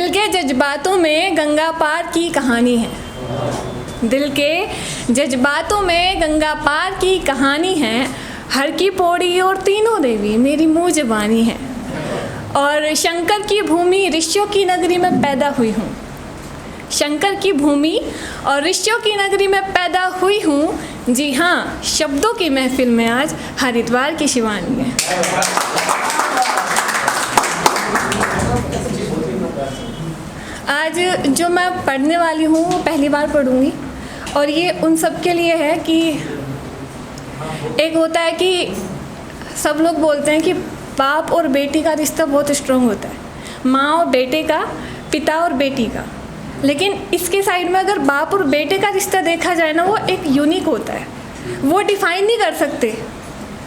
दिल के जज्बातों में गंगा पार की कहानी है। दिल के जज्बातों में गंगा पार की कहानी है। हर की पौड़ी और तीनों देवी मेरी मुँह ज़बानी है। और शंकर की भूमि ऋषियों की नगरी में पैदा हुई हूँ। शंकर की भूमि और ऋषियों की नगरी में पैदा हुई हूँ। जी हाँ, शब्दों की महफिल में आज हरिद्वार की शिवानी है। आज जो मैं पढ़ने वाली हूँ वो पहली बार पढ़ूँगी और ये उन सब के लिए है कि एक होता है कि सब लोग बोलते हैं कि बाप और बेटी का रिश्ता बहुत स्ट्रॉन्ग होता है, माँ और बेटे का, पिता और बेटी का। लेकिन इसके साइड में अगर बाप और बेटे का रिश्ता देखा जाए ना, वो एक यूनिक होता है, वो डिफाइन नहीं कर सकते।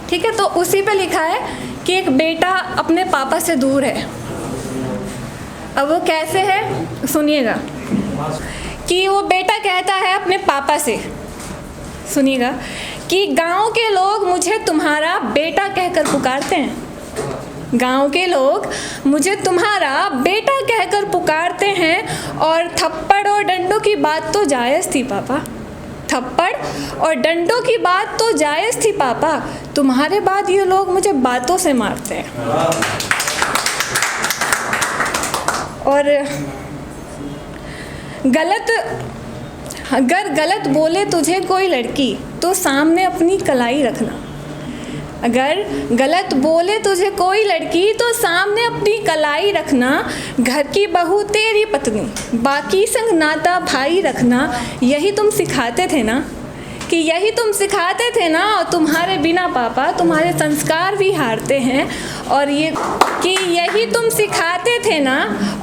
ठीक है, तो उसी पे लिखा है कि एक बेटा अपने पापा से दूर है। अब वो कैसे है सुनिएगा, कि वो बेटा कहता है अपने पापा से, सुनिएगा, कि गांव के लोग मुझे तुम्हारा बेटा कहकर पुकारते हैं। गांव के लोग मुझे तुम्हारा बेटा कहकर पुकारते हैं। और थप्पड़ और डंडों की बात तो जायज़ थी पापा, थप्पड़ और डंडों की बात तो जायज़ थी पापा, तुम्हारे बाद ये लोग मुझे बातों से मारते हैं। और अगर गलत बोले तुझे कोई लड़की तो सामने अपनी कलाई रखना। अगर गलत बोले तुझे कोई लड़की तो सामने अपनी कलाई रखना। घर की बहू तेरी पत्नी, बाकी संग नाता भाई रखना। यही तुम सिखाते थे ना, कि यही तुम सिखाते थे ना, और तुम्हारे बिना पापा तुम्हारे संस्कार भी हारते हैं। और ये कि यही तुम सिखाते थे ना,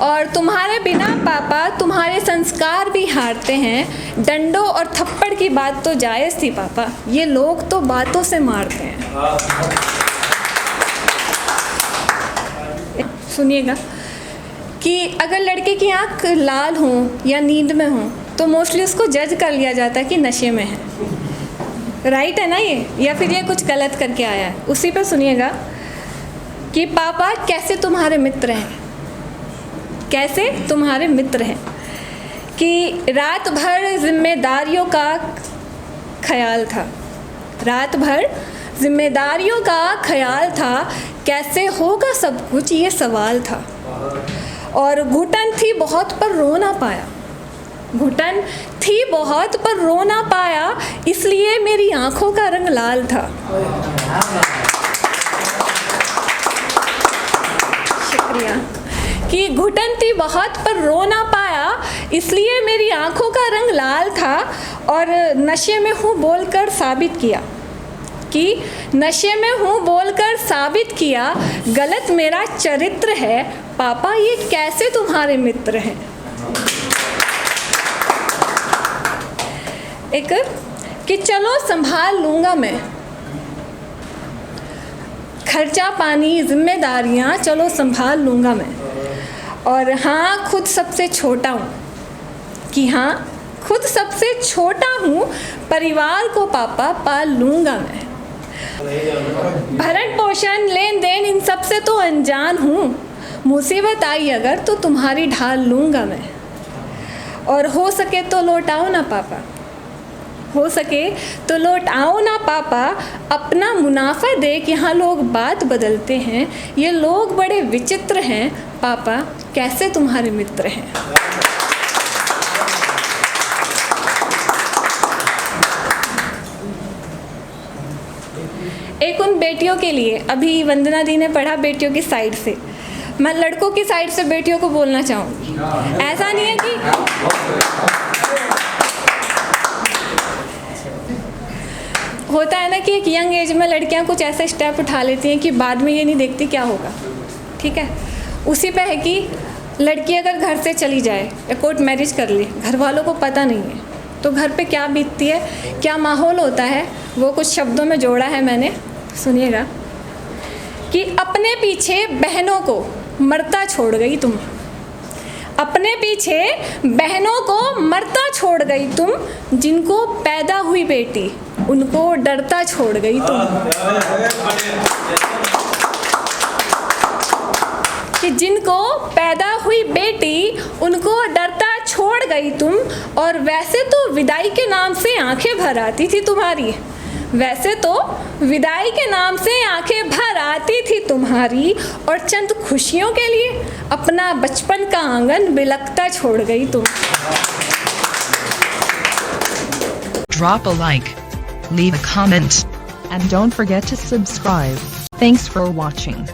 और तुम्हारे बिना पापा तुम्हारे संस्कार भी हारते हैं। डंडों और थप्पड़ की बात तो जायज़ थी पापा, ये लोग तो बातों से मारते हैं। सुनिएगा, कि अगर लड़के की आँख लाल हो या नींद में हो तो मोस्टली उसको जज कर लिया जाता है कि नशे में है। राइट है ना ये, या फिर ये कुछ गलत करके आया है। उसी पे सुनिएगा कि पापा कैसे तुम्हारे मित्र हैं, कैसे तुम्हारे मित्र हैं। कि रात भर जिम्मेदारियों का ख्याल था, रात भर जिम्मेदारियों का ख्याल था, कैसे होगा सब कुछ ये सवाल था। और घुटन थी बहुत पर रो ना पाया, घुटन थी बहुत पर रो ना पाया, इसलिए मेरी आंखों का रंग लाल था। शुक्रिया। कि घुटन थी बहुत पर रो ना पाया, इसलिए मेरी आंखों का रंग लाल था। और नशे में हूँ बोलकर साबित किया, कि नशे में हूँ बोलकर साबित किया, गलत मेरा चरित्र है पापा, ये कैसे तुम्हारे मित्र हैं। एक कि चलो संभाल लूँगा मैं, खर्चा पानी जिम्मेदारियाँ चलो संभाल लूँगा मैं। और हाँ, खुद सबसे छोटा हूँ, कि हाँ खुद सबसे छोटा हूँ, परिवार को पापा पाल लूँगा मैं। भरण पोषण लेन देन इन सब से तो अनजान हूँ, मुसीबत आई अगर तो तुम्हारी ढाल लूँगा मैं। और हो सके तो लौट आओ ना पापा, हो सके तो लौट आओ ना पापा, अपना मुनाफा देख यहाँ लोग बात बदलते हैं। ये लोग बड़े विचित्र हैं पापा, कैसे तुम्हारे मित्र हैं। एक उन बेटियों के लिए, अभी वंदना दी ने पढ़ा बेटियों की साइड से, मैं लड़कों की साइड से बेटियों को बोलना चाहूँगी। ऐसा नहीं है कि होता है ना कि एक यंग एज में लड़कियां कुछ ऐसे स्टेप उठा लेती हैं कि बाद में ये नहीं देखती क्या होगा। ठीक है, उसी पे है कि लड़की अगर घर से चली जाए या कोर्ट मैरिज कर ले, घर वालों को पता नहीं है तो घर पे क्या बीतती है, क्या माहौल होता है, वो कुछ शब्दों में जोड़ा है मैंने, सुनिएगा। कि अपने पीछे बहनों को मरता छोड़ गई तुम, अपने पीछे बहनों को मरता छोड़ गई तुम, जिनको पैदा हुई बेटी उनको डरता छोड़ गई तुम। कि जिनको पैदा हुई बेटी उनको डरता छोड़ गई तुम, और वैसे तो विदाई के नाम से आंखें भर आती थी तुम्हारी, वैसे तो विदाई के नाम से आंखें भर आती थी तुम्हारी, और चंद खुशियों के लिए अपना बचपन का आंगन बिलखता छोड़ गई तुम। Drop a like, leave a comment, and don't forget to subscribe. Thanks for watching.